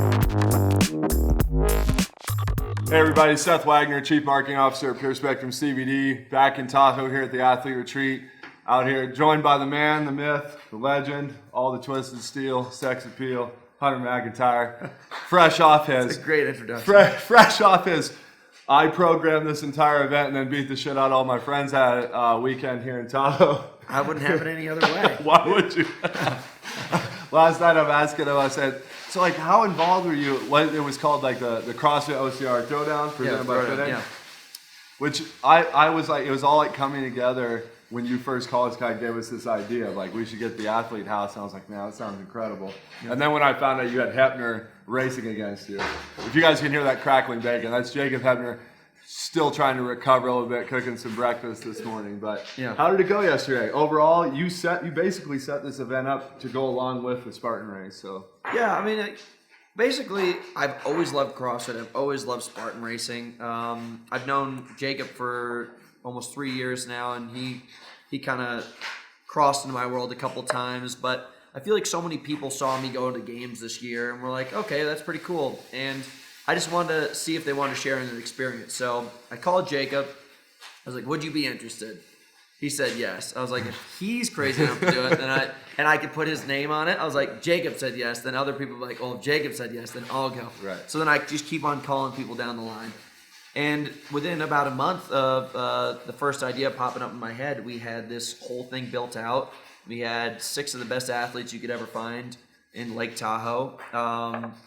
Hey everybody, Seth Waggener, Chief Marketing Officer at Pure Spectrum CBD, back in Tahoe here at the Athlete Retreat. Out here, joined by the man, the myth, the legend, all the twisted steel, sex appeal, Hunter McIntyre. Fresh off his... That's a great introduction. Fresh off his... I programmed this entire event and then beat the shit out of all my friends at it weekend here in Tahoe. I wouldn't have it any other way. Why would you? Last night I'm asking him, I said, so like how involved were you? What it was called like the CrossFit OCR Throwdown presented by Fitting? Yeah. Which I was like, it was all like coming together when you first called us, kind of gave us this idea of like we should get the athlete house. And I was like, man, that sounds incredible. Yeah. And then when I found out you had Hepner racing against you, if you guys can hear that crackling bacon, that's Jacob Hepner. Still trying to recover a little bit, cooking some breakfast this morning. But yeah. How did it go yesterday? Overall, you basically set this event up to go along with the Spartan race. So yeah, I mean, basically, I've always loved CrossFit. I've always loved Spartan racing. I've known Jacob for almost 3 years now, and he kind of crossed into my world a couple times. But I feel like so many people saw me go to games this year, and were like, okay, that's pretty cool. And I just wanted to see if they wanted to share in an experience. So I called Jacob. I was like, would you be interested? He said yes. I was like, if he's crazy enough to do it, then I could put his name on it. I was like, Jacob said yes. Then other people were like, oh, if Jacob said yes, then I'll go. Right. So then I just keep on calling people down the line. And within about a month of the first idea popping up in my head, we had this whole thing built out. We had 6 of the best athletes you could ever find in Lake Tahoe,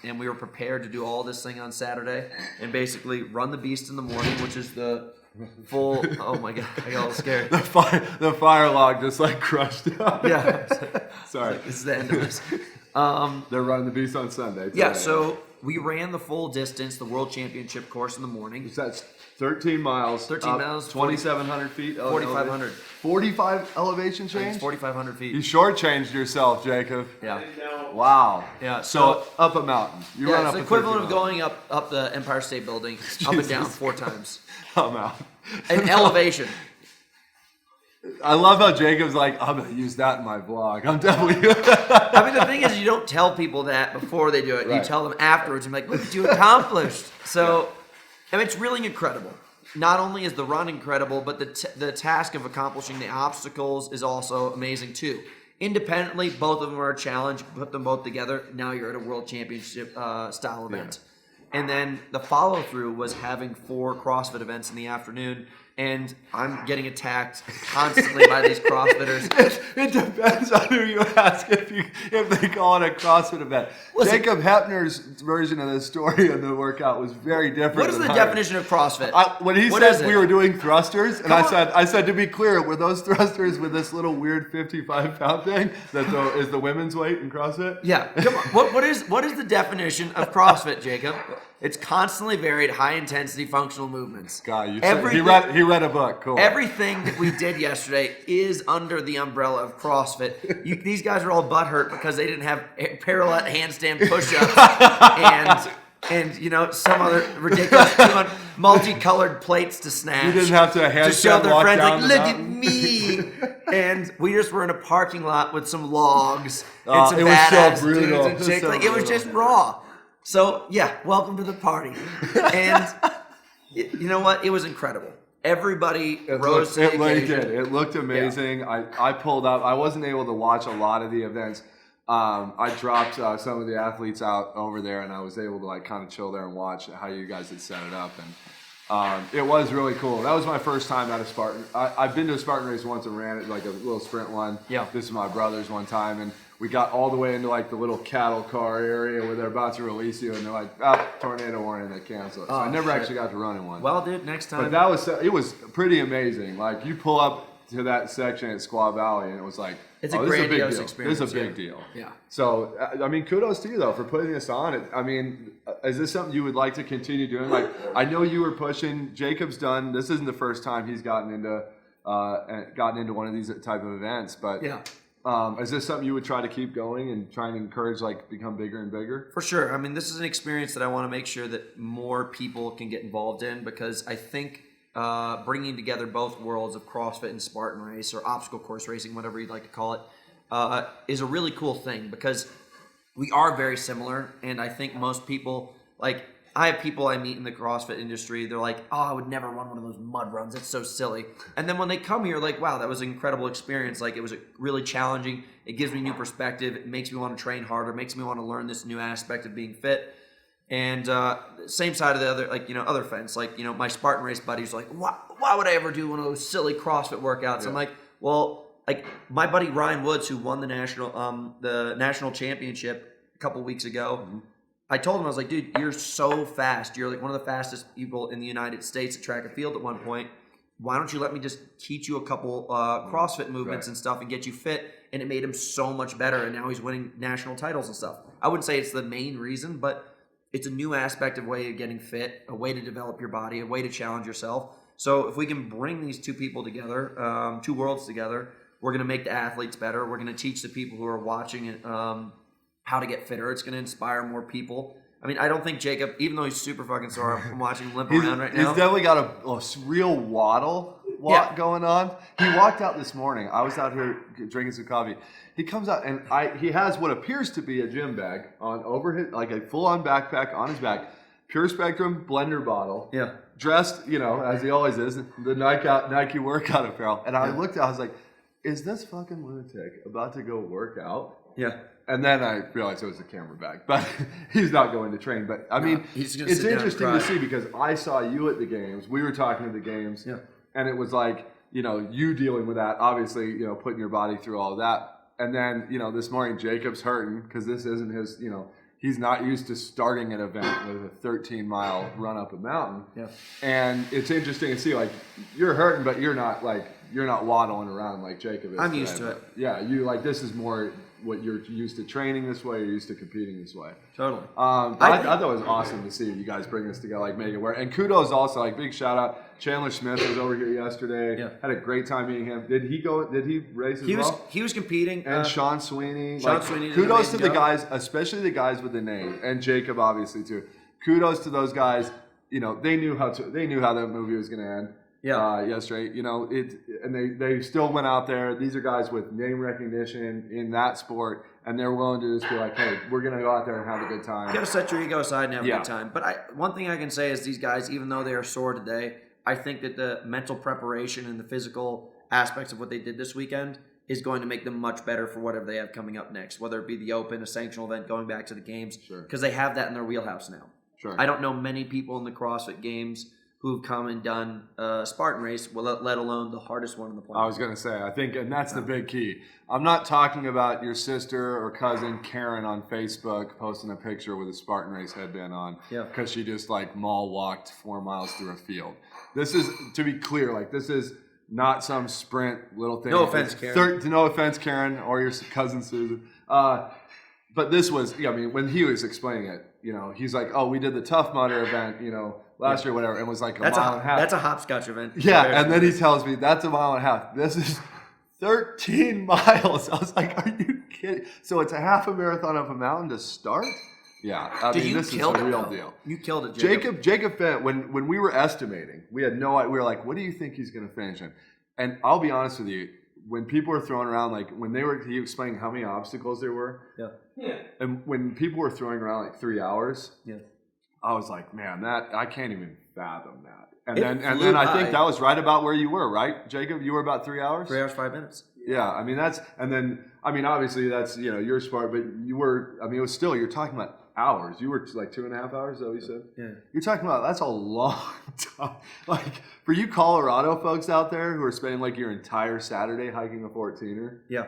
and we were prepared to do all this thing on Saturday and basically run the beast in the morning, which is the full, oh my God, I got a little scared. The fire log just like crushed up. Yeah. Sorry. This is the end of this. They're running the beast on Sunday. Yeah, so we ran the full distance, the World Championship course in the morning. So that's 13 miles. 13 miles. 2,700 feet. 4,500. 45 elevation change? 4,500 feet. You shortchanged yourself, Jacob. Yeah. Wow. Yeah. So up a mountain. You run it's up the equivalent of going up the Empire State Building, up and down 4 times. I'm out. An elevation. I love how Jacob's like, I'm going to use that in my vlog. I'm definitely... I mean, the thing is, you don't tell people that before they do it. Right. You tell them afterwards. I'm like, look what you accomplished. So, I mean, it's really incredible. Not only is the run incredible, but the task of accomplishing the obstacles is also amazing too. Independently, both of them are a challenge. Put them both together. Now you're at a world championship style event. Yeah. And then the follow through was having 4 CrossFit events in the afternoon. And I'm getting attacked constantly by these CrossFitters. It depends on who you ask if they call it a CrossFit event. Listen, Jacob Hepner's version of the story of the workout was very different. What is the definition of CrossFit? When he said we were doing thrusters, and I said to be clear, were those thrusters with this little weird 55-pound thing that is the women's weight in CrossFit? Yeah. Come on. What is the definition of CrossFit, Jacob? It's constantly varied, high-intensity functional movements. God, he read a book. Cool. Everything that we did yesterday is under the umbrella of CrossFit. These guys are all butthurt because they didn't have parallel handstand push-ups and you know some other ridiculous multicolored plates to snatch. You didn't have to handstand show their walk friends down like, look at me. And we just were in a parking lot with some logs and some badass dudes and chicks. It was just raw. So, yeah, welcome to the party. And you know what? It was incredible. Everybody rose to the occasion. It looked amazing. Yeah. I pulled up. I wasn't able to watch a lot of the events. I dropped some of the athletes out over there, and I was able to like kind of chill there and watch how you guys had set it up. And it was really cool. That was my first time at a Spartan. I've been to a Spartan race once and ran it, like a little sprint one. Yeah. This is my brother's one time, and we got all the way into like the little cattle car area where they're about to release you, and they're like, tornado warning, they cancel it. So I never actually got to run in one. Well, dude, next time. But it was pretty amazing. Like you pull up to that section at Squaw Valley, and it was like, it's a grandiose experience. This is a big deal. Yeah. So, I mean, kudos to you, though, for putting this on. I mean, is this something you would like to continue doing? Like, I know you were pushing. Jacob's done. This isn't the first time he's gotten into one of these type of events. But yeah. Is this something you would try to keep going and try and encourage, like, become bigger and bigger? For sure. I mean, this is an experience that I want to make sure that more people can get involved in, because I think bringing together both worlds of CrossFit and Spartan race, or obstacle course racing, whatever you'd like to call it, is a really cool thing, because we are very similar, and I think most people, like, I have people I meet in the CrossFit industry, they're like, oh, I would never run one of those mud runs, it's so silly. And then when they come here, like, wow, that was an incredible experience. Like, it was really challenging. It gives me new perspective. It makes me want to train harder. It makes me want to learn this new aspect of being fit. And same side of the other, like, other fence, like, my Spartan race buddies are like, why would I ever do one of those silly CrossFit workouts? Yeah. I'm like, well, like, my buddy Ryan Woods, who won the national championship a couple weeks ago, I told him, I was like, dude, you're so fast. You're like one of the fastest people in the United States at track and field at one point. Why don't you let me just teach you a couple CrossFit movements and stuff and get you fit? And it made him so much better. And now he's winning national titles and stuff. I wouldn't say it's the main reason, but it's a new aspect of way of getting fit, a way to develop your body, a way to challenge yourself. So if we can bring these two people together, two worlds together, we're going to make the athletes better. We're going to teach the people who are watching it how to get fitter. It's going to inspire more people. I mean, I don't think Jacob, even though he's super fucking sore, I'm watching him limp around right now. He's definitely got a real walk going on. He walked out this morning. I was out here drinking some coffee. He comes out and he has what appears to be a gym bag on over his, like a full-on backpack on his back, Pure Spectrum blender bottle. Yeah. Dressed, as he always is, the Nike workout apparel. And I looked at, I was like, is this fucking lunatic about to go work out? Yeah. And then I realized it was a camera bag, but he's not going to train. But I mean, it's interesting to see because I saw you at the games. We were talking at the games, and it was like, you dealing with that, obviously, putting your body through all of that. And then, this morning, Jacob's hurting because this isn't his, he's not used to starting an event with a 13-mile run up a mountain. Yeah. And it's interesting to see, like, you're hurting, but you're not waddling around like Jacob is. I'm used to it. Yeah, this is more what you're used to training this way, you're used to competing this way. Totally. I thought it was awesome to see you guys bring this together, like make it work. And kudos also, like big shout out. Chandler Smith was over here yesterday. Yeah. Had a great time meeting him. Did he race as well? He was competing. And Sean Sweeney. Sweeney. Kudos to the guys, especially the guys with the name, and Jacob obviously too. Kudos to those guys. They knew how that movie was going to end. Yeah. Yesterday, and they still went out there. These are guys with name recognition in that sport, and they're willing to just be like, hey, we're gonna go out there and have a good time. You gotta set your ego aside and have a good time. But one thing I can say is these guys, even though they are sore today, I think that the mental preparation and the physical aspects of what they did this weekend is going to make them much better for whatever they have coming up next, whether it be the Open, a sanctional event, going back to the games, because they have that in their wheelhouse now. Sure. I don't know many people in the CrossFit Games who've come and done a Spartan race, let alone the hardest one on the planet. I was going to say, I think, and that's the big key. I'm not talking about your sister or cousin Karen on Facebook posting a picture with a Spartan race headband on because she just mall walked 4 miles through a field. This is, to be clear, this is not some sprint little thing. No offense, Karen. No offense, Karen, or your cousin Susan. But this was, when he was explaining it, he's like, oh, we did the Tough Mudder event, last year, whatever, it was like a mile and a half. That's a hopscotch event. Yeah, and then he tells me that's a mile and a half. This is 13 miles. I was like, are you kidding? So it's a half a marathon up a mountain to start? Yeah, this is a real deal. You killed it, Jacob. Jacob when we were estimating, we had no idea. We were like, what do you think he's going to finish in? And I'll be honest with you, when people were throwing around, when he explained how many obstacles there were. Yeah. And when people were throwing around 3 hours. Yeah. I was like, man, I can't even fathom that. And then I think that was right about where you were, right, Jacob? You were about 3 hours? 3 hours, 5 minutes. Yeah, obviously that's, your sport, but you were, it was still, you're talking about hours. You were 2.5 hours, is that what you said? Yeah. You're talking about, that's a long time. For you Colorado folks out there who are spending your entire Saturday hiking a 14er. Yeah.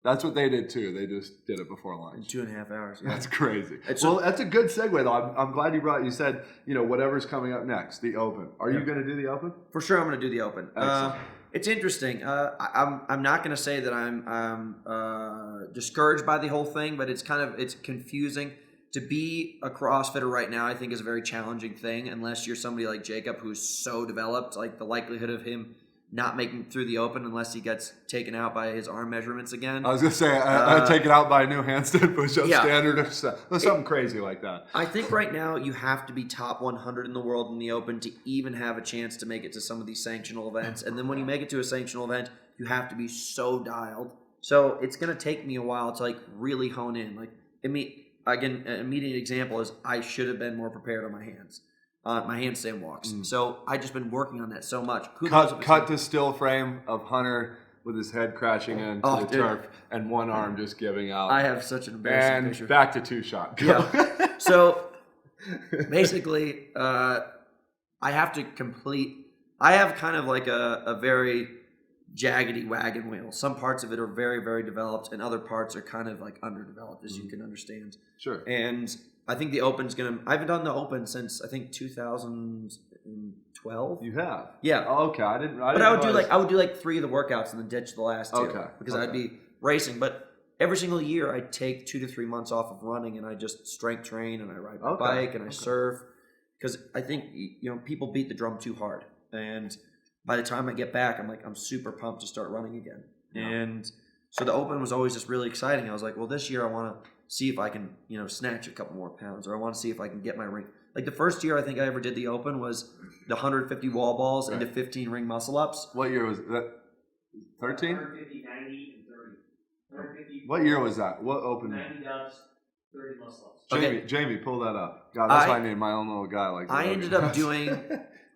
That's what they did too. They just did it before lunch. 2.5 hours. Yeah. That's crazy. Well, that's a good segue though. I'm glad you said, whatever's coming up next, the Open. Are you going to do the Open? For sure, I'm going to do the Open. It's interesting. I'm not going to say that I'm discouraged by the whole thing, but it's confusing. To be a CrossFitter right now, I think is a very challenging thing unless you're somebody like Jacob who's so developed. The likelihood of him not making it through the Open unless he gets taken out by his arm measurements again. I was going to say, I'd taken out by a new handstand push-up standard or something crazy like that. I think right now you have to be top 100 in the world in the Open to even have a chance to make it to some of these sanctional events. And then when you make it to a sanctional event, you have to be so dialed. So it's going to take me a while to really hone in. Again, an immediate example is I should have been more prepared on my hands. My handstand walks. So I just been working on that so much. Cut to still frame of Hunter with his head crashing into the turf and one arm just giving out. I have such an embarrassing picture. And back to two-shot. Yeah. So basically, I have to I have kind of like a very jaggedy wagon wheel. Some parts of it are very, very developed, and other parts are kind of like underdeveloped, as you can understand. Sure. And I think the Open's I haven't done the Open since I think 2012. You have? Yeah. Oh, okay. I would do like 3 of the workouts and then ditch the last 2. Okay. Because I'd be racing, but every single year I take 2 to 3 months off of running, and I just strength train and I ride my bike and I surf, because I think people beat the drum too hard, and by the time I get back, I'm super pumped to start running again. Yeah. And so the Open was always just really exciting. I was like, well, this year I want to see if I can, snatch a couple more pounds, or I want to see if I can get my ring. Like the first year I think I ever did the Open was the 150 wall balls into 15 ring muscle ups. What year was that? 13? 150, 90, and 30. 150. What year was that? What Open? 90 ups, 30 muscle ups. Jamie, pull that up. God, that's why I need my own little guy like that. I ended up doing.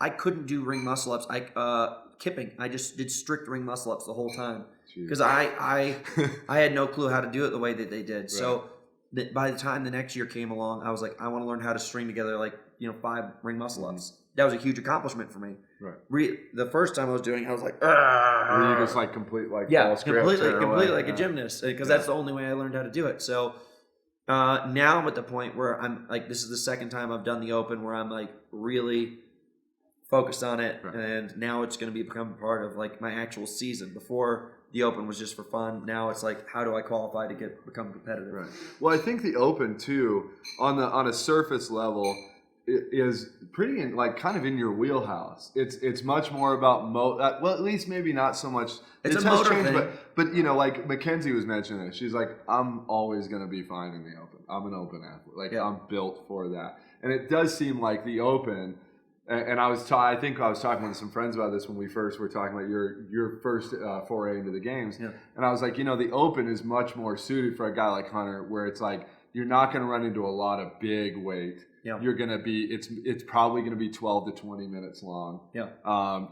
I couldn't do ring muscle ups. Kipping. I just did strict ring muscle ups the whole time because I had no clue how to do it the way that they did. Right. So by the time the next year came along, I was like, I want to learn how to string together 5 ring muscle ups. That was a huge accomplishment for me. Right. The first time I was doing, I was like, were you just complete ball script? completely like a gymnast, because that's the only way I learned how to do it. So now I'm at the point where I'm like, this is the second time I've done the Open where I'm really focused on it, and now it's going to become part of my actual season. Before the Open was just for fun. Now it's how do I qualify to become competitive? Right. Well, I think the Open too, on a surface level, is pretty kind of in your wheelhouse. It's much more about well, at least maybe not so much. It's a motor thing, but like Mackenzie was mentioning it. She's like, I'm always going to be fine in the Open. I'm an Open athlete. I'm built for that. And it does seem like the Open. And I think I was talking with some friends about this when we first were talking about your first foray into the games. Yeah. And I was like, the Open is much more suited for a guy like Hunter, where it's you're not going to run into a lot of big weight. Yeah. You're going to be, it's probably going to be 12 to 20 minutes long. Yeah.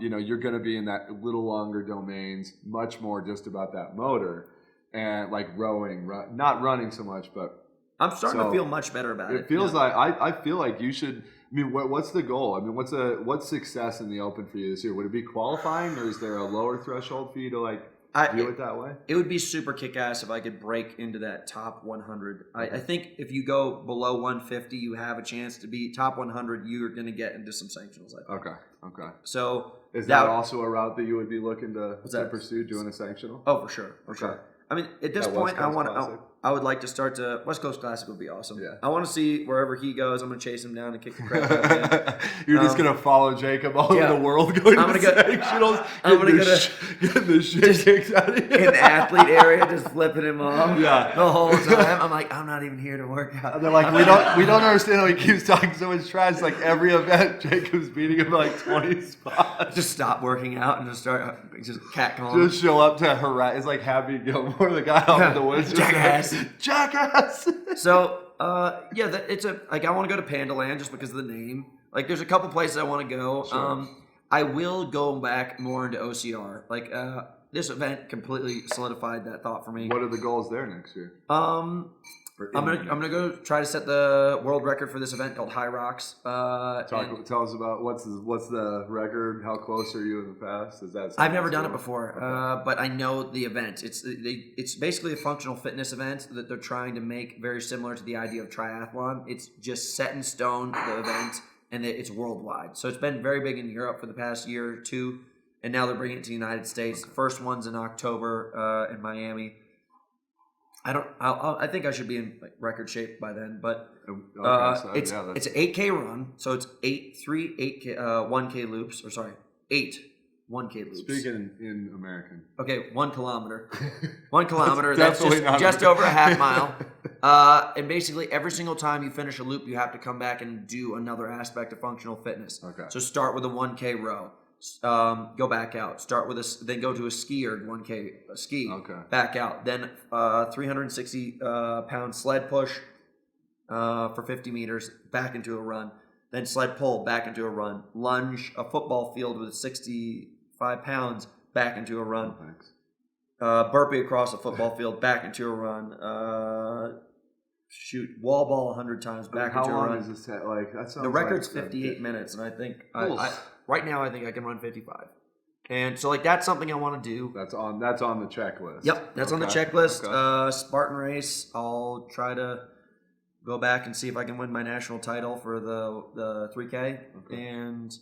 You're going to be in that little longer domains, much more just about that motor and rowing, not running so much, but. I'm starting to feel much better about it. It feels like, I feel like you should. I mean, what's the goal? I mean, what's success in the Open for you this year? Would it be qualifying, or is there a lower threshold for you to view it that way? It would be super kick-ass if I could break into that top 100. I think if you go below 150, you have a chance to be top 100. You're going to get into some sanctionals. I think. Okay. So is that also a route that you would be looking to pursue, doing a sanctional? Oh, for sure. I mean, at this point, I would like to start to West Coast Classic would be awesome. Yeah. I want to see wherever he goes. I'm going to chase him down and kick the crap out of him. You're just going to follow Jacob all over the world going to sectionals. I'm going to get the shit kicked out of you. In the athlete area, just flipping him off the whole time. I'm like, I'm not even here to work out. And they're like, we don't understand how he keeps talking so much trash. Every event, Jacob's beating him 20 spots. Just stop working out and just start catcalling. Just show up to harass. It's like Happy Gilmore, the guy out in the woods. Jackass. So, it's I want to go to Panda Land just because of the name. There's a couple places I want to go. Sure. I will go back more into OCR. This event completely solidified that thought for me. What are the goals there next year? I'm gonna go try to set the world record for this event called High Rocks. Tell us about what's the record? How close are you in the past? I've never done it before, but I know the event. It's basically a functional fitness event that they're trying to make very similar to the idea of triathlon. It's just set in stone, the event, and it's worldwide. So it's been very big in Europe for the past year or two, and now they're bringing it to the United States. The first one's in October in Miami. I think I should be in record shape by then, but it's an 8K run, so it's 8 1K loops, 8 1K loops. Speaking in American. Okay, 1 kilometer. 1 kilometer, that's just over a half mile. And basically every single time you finish a loop, you have to come back and do another aspect of functional fitness. Okay. So start with a 1K row. Go back out. Start with then go to a ski or 1K ski. Okay. Back out. Then 360 pound sled push for 50 meters back into a run. Then sled pull back into a run. Lunge a football field with 65 pounds back into a run. Thanks. Burpee across a football field back into a run. Shoot wall ball 100 times back into a run. How long is this? Like that sounds. The record's like 58 minutes, and I think right now I think I can run 55. And so like that's something I want to do. That's on the checklist. Yep, that's on the checklist. Okay. Spartan race. I'll try to go back and see if I can win my national title for the 3K, and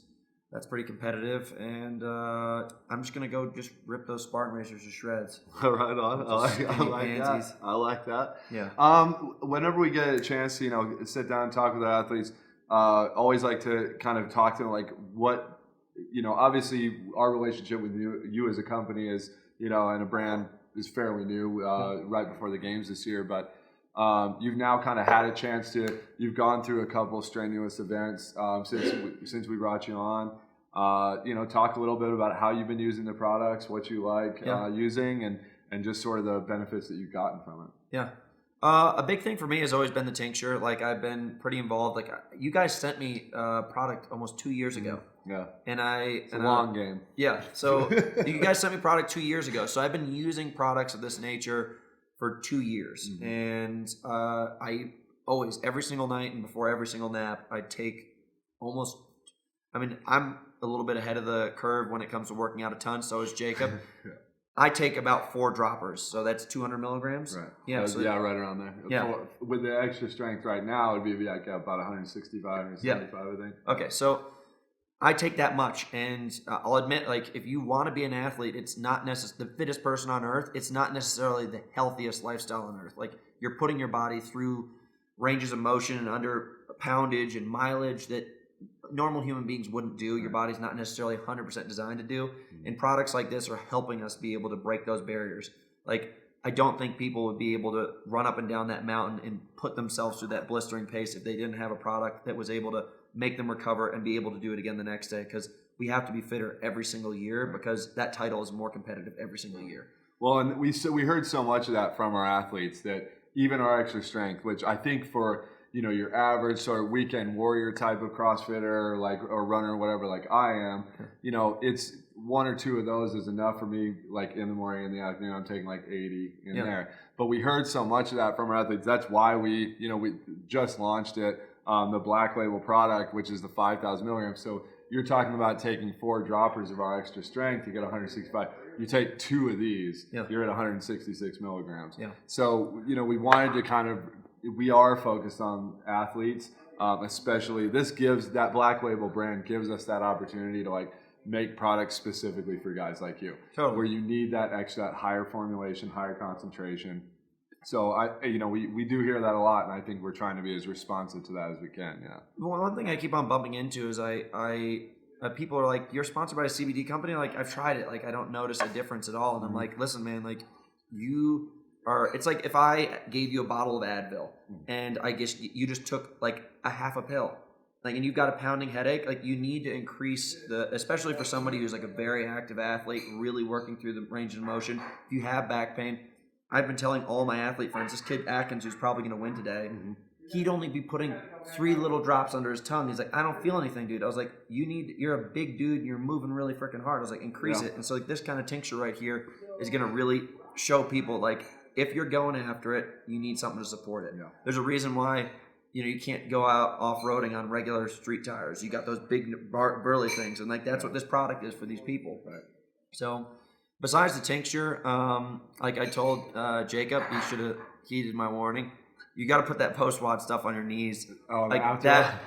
that's pretty competitive. And I'm just gonna go just rip those Spartan racers to shreds. Right on. I like that. Yeah. Whenever we get a chance to sit down and talk with the athletes, always like to kind of talk to them like what. Obviously our relationship with you as a company is, and a brand is fairly new, right before the games this year, but you've now kind of had a chance you've gone through a couple strenuous events since we brought you on. Talk a little bit about how you've been using the products, what you like using, and just sort of the benefits that you've gotten from it. Yeah. A big thing for me has always been the tincture. Like I've been pretty involved. Like you guys sent me a product almost 2 years ago. Yeah. And it's a long game. Yeah. So you guys sent me product 2 years ago. So I've been using products of this nature for 2 years. Mm-hmm. And I always, every single night and before every single nap, I take I'm a little bit ahead of the curve when it comes to working out a ton. So is Jacob. I take about 4 droppers, so that's 200 milligrams. Right. Yeah. Right around there. Yeah. With the extra strength right now, it'd be like about 165, 175, I think. Okay, so I take that much, and I'll admit, like, if you want to be an athlete, it's not the fittest person on earth. It's not necessarily the healthiest lifestyle on earth. Like, you're putting your body through ranges of motion and under poundage and mileage that normal human beings wouldn't do. Your body's not necessarily 100% designed to do. And products like this are helping us be able to break those barriers. Like, I don't think people would be able to run up and down that mountain and put themselves through that blistering pace if they didn't have a product that was able to make them recover and be able to do it again the next day, because we have to be fitter every single year because that title is more competitive every single year. Well, and we heard so much of that from our athletes that even our extra strength, which I think for your average sort of weekend warrior type of CrossFitter, or runner, or whatever, like I am, it's 1 or 2 of those is enough for me. Like in the morning, in the afternoon, I'm taking like 80 in there. But we heard so much of that from our athletes. That's why we just launched it, the Black Label product, which is the 5,000 milligrams. So you're talking about taking 4 droppers of our extra strength, you get 165. You take 2 of these, you're at 166 milligrams. Yeah. So we wanted to we are focused on athletes, especially that Black Label brand gives us that opportunity to make products specifically for guys like you, where you need that higher formulation, higher concentration. So we do hear that a lot, and I think we're trying to be as responsive to that as we can. Yeah. Well, one thing I keep on bumping into is people are like, "You're sponsored by a CBD company." Like, I've tried it. Like, I don't notice a difference at all. And I'm like, "Listen, man. Like, you are. It's like if I gave you a bottle of Advil, and I guess you just took like a half a pill, and you've got a pounding headache. Like, you need to increase especially for somebody who's like a very active athlete, really working through the range of motion. If you have back pain, I've been telling all my athlete friends, this kid Atkins, who's probably going to win today, he'd only be putting 3 little drops under his tongue. He's like, I don't feel anything, dude. I was like, you're a big dude and you're moving really freaking hard. I was like, increase it. And so this kind of tincture right here is going to really show people, if you're going after it, you need something to support it. Yeah. There's a reason why, you can't go out off-roading on regular street tires. You got those big burly things. And that's what this product is for these people. Right. So besides the tincture, like I told Jacob, he should have heeded my warning. You got to put that post-WOD stuff on your knees. Oh,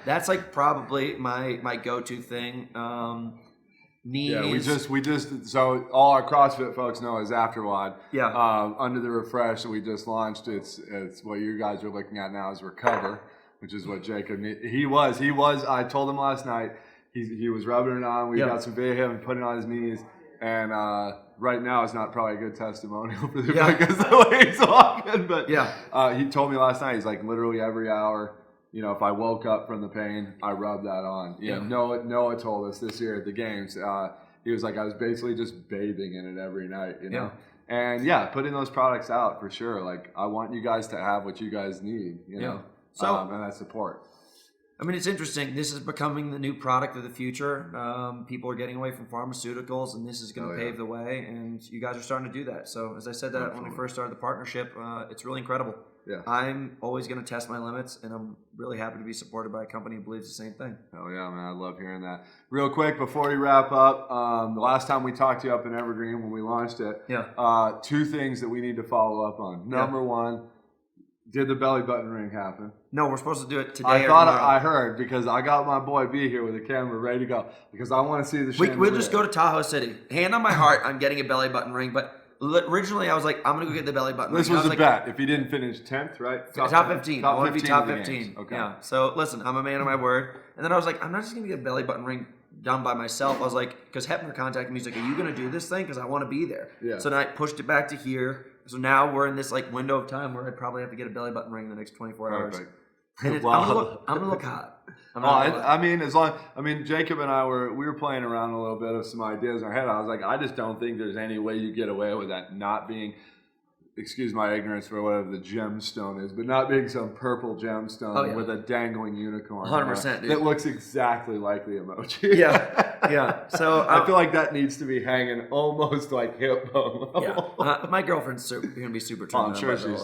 that's probably my go-to thing. Knees. Yeah, we just so all our CrossFit folks know is after WOD. Yeah. Under the refresh that we just launched, it's what you guys are looking at now is Recover, which is what Jacob he was. I told him last night he was rubbing it on. We got some video of him putting it on his knees, and right now it's not probably a good testimonial for the because the way he's walking. But he told me last night, he's like literally every hour. If I woke up from the pain, I rubbed that on. Noah told us this year at the games. he was like, I was basically just bathing in it every night, you know? Yeah. And yeah, putting those products out for sure. Like, I want you guys to have what you guys need, you know? So, and that support. I mean, it's interesting. This is becoming the new product of the future. People are getting away from pharmaceuticals, and this is going to pave the way. And you guys are starting to do that. So, as I said that when we first started the partnership, it's really incredible. Yeah. I'm always going to test my limits, and I'm really happy to be supported by a company who believes the same thing. Oh yeah, man, I love hearing that. Real quick before we wrap up, the last time we talked to you up in Evergreen when we launched it, 2 things that we need to follow up on. Number 1, did the belly button ring happen? No, we're supposed to do it today. I thought I heard, because I got my boy B here with a camera ready to go, because I want to see the chandelier. We'll just go to Tahoe City. Hand on my heart, I'm getting a belly button ring, but originally I was like, I'm going to go get the belly button ring. This was a bet. If he didn't finish 10th, right? Top 15. I want to be top 15. Okay. Yeah. So listen, I'm a man of my word. And then I was like, I'm not just going to get a belly button ring done by myself. I was like, because Hepner contacted me. He's like, are you going to do this thing? Because I want to be there. Yeah. So then I pushed it back to here. So now we're in this like window of time where I'd probably have to get a belly button ring in the next 24 hours. Perfect. And I'm gonna look hot. I mean, Jacob and I we were playing around a little bit of some ideas in our head. I was like, I just don't think there's any way you get away with that not being, excuse my ignorance for whatever the gemstone is, but not being some purple gemstone with a dangling unicorn. 100%, dude. That looks exactly like the emoji. Yeah. So I feel like that needs to be hanging almost like hip bone level. Yeah. My girlfriend's gonna be super turned on.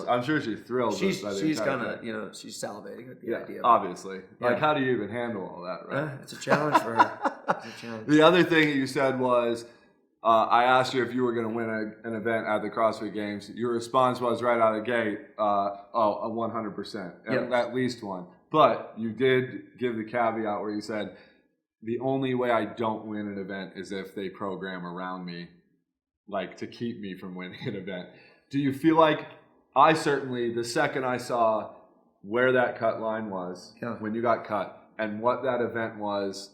I'm sure she's thrilled. She's kind of she's salivating at the idea. Obviously. Like, how do you even handle all that, right? It's a challenge for her. It's a challenge. The other thing that you said was, I asked you if you were going to win an event at the CrossFit Games. Your response was right out of the gate, 100%, at least one. But you did give the caveat where you said, the only way I don't win an event is if they program around me, like to keep me from winning an event. Do you feel like, I certainly, the second I saw where that cut line was, when you got cut, and what that event was,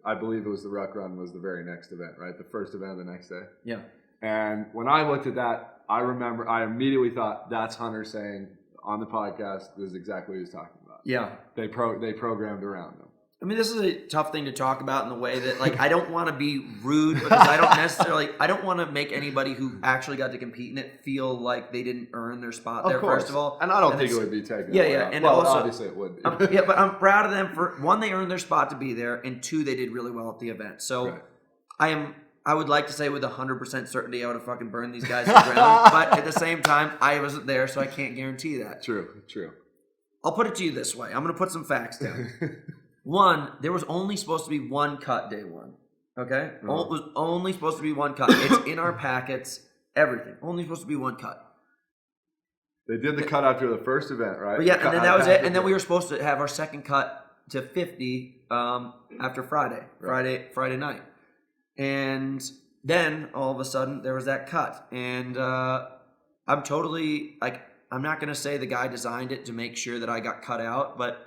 I believe it was the Ruck Run was the very next event, right? The first event the next day. Yeah. And when I looked at that, I remember I immediately thought, that's Hunter saying on the podcast, this is exactly what he was talking about. Yeah. They programmed around them. I mean, this is a tough thing to talk about in the way that, like, I don't want to be rude because I don't want to make anybody who actually got to compete in it feel like they didn't earn their spot there, first of all. And I don't think it would be taken away. And well, also, obviously it would be. But I'm proud of them for, 1, they earned their spot to be there, and 2, they did really well at the event. So I would like to say with 100% certainty I would have fucking burned these guys to the ground, but at the same time, I wasn't there, so I can't guarantee that. True. I'll put it to you this way. I'm going to put some facts down. 1, there was only supposed to be 1 cut day 1. Okay? It was only supposed to be 1 cut. It's in our packets, everything. Only supposed to be 1 cut. They did the cut after the first event, right? But and then that was it. And then we were supposed to have our second cut to 50 after Friday night. And then all of a sudden there was that cut. And I'm totally, like, I'm not going to say the guy designed it to make sure that I got cut out, but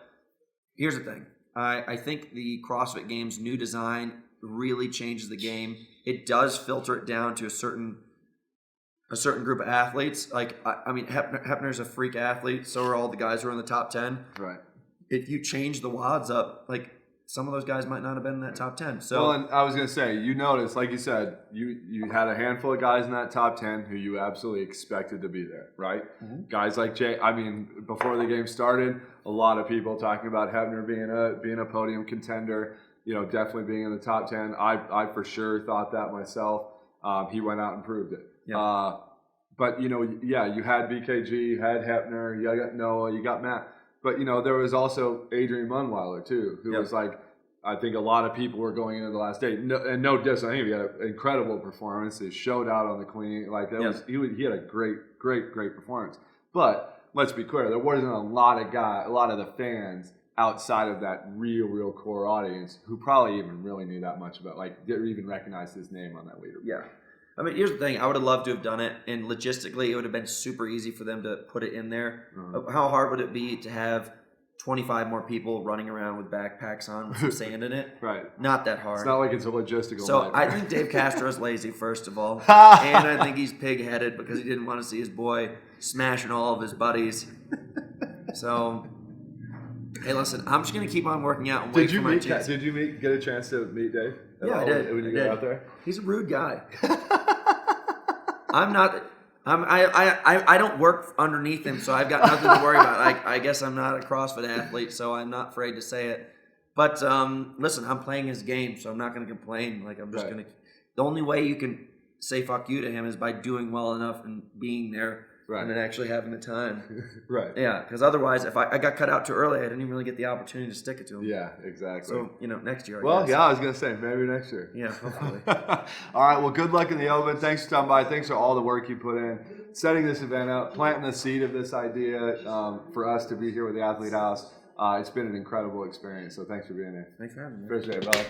here's the thing. I think the CrossFit Games new design really changes the game. It does filter it down to a certain group of athletes. Like, I mean, Hepner's a freak athlete. So are all the guys who are in the top 10. Right. If you change the WODs up, like, some of those guys might not have been in that top 10. So, well, and I was going to say, you noticed, like you said, you had a handful of guys in that top 10 who you absolutely expected to be there, right? Mm-hmm. Guys like Jay, I mean, before the game started, a lot of people talking about Hepner being a podium contender, definitely being in the top 10. I for sure thought that myself. He went out and proved it. Yeah. But, you had BKG, you had Hepner, you got Noah, you got Matt. But, there was also Adrian Munweiler, too, who was like, I think a lot of people were going into the last day. No diss on him. He had an incredible performance. He showed out on the Queen. Like, he had a great performance. But let's be clear, there wasn't a lot of the fans outside of that real core audience who probably even really knew that much about, like, didn't even recognize his name on that leaderboard. Yeah. I mean, here's the thing. I would have loved to have done it, and logistically, it would have been super easy for them to put it in there. Mm-hmm. How hard would it be to have 25 more people running around with backpacks on with some sand in it? Right. Not that hard. It's not like it's a logistical So nightmare. I think Dave Castro's lazy, first of all. And I think he's pig-headed because he didn't want to see his boy smashing all of his buddies. So, Hey, listen, I'm just gonna keep on working out and wait for my chance. Did you get a chance to meet Dave? at Yeah, I all did. When you I get did. out there? He's a rude guy. I don't work underneath him, so I've got nothing to worry about. I guess I'm not a CrossFit athlete, so I'm not afraid to say it. But listen, I'm playing his game, so I'm not going to complain. Like I'm just Right. going to. The only way you can say fuck you to him is by doing well enough and being there, Right. and then actually having the time. Right. Yeah, because otherwise, if I got cut out too early, I didn't even really get the opportunity to stick it to him. Yeah, exactly. So next year. Well, I guess. yeah, I was gonna say maybe next year. Yeah, hopefully. All right. Well, good luck in the Open. Thanks for stopping by. Thanks for all the work you put in setting this event up, planting the seed of this idea for us to be here with the Athlete House. It's been an incredible experience. So thanks for being here. Thanks for having me. Appreciate it, brother.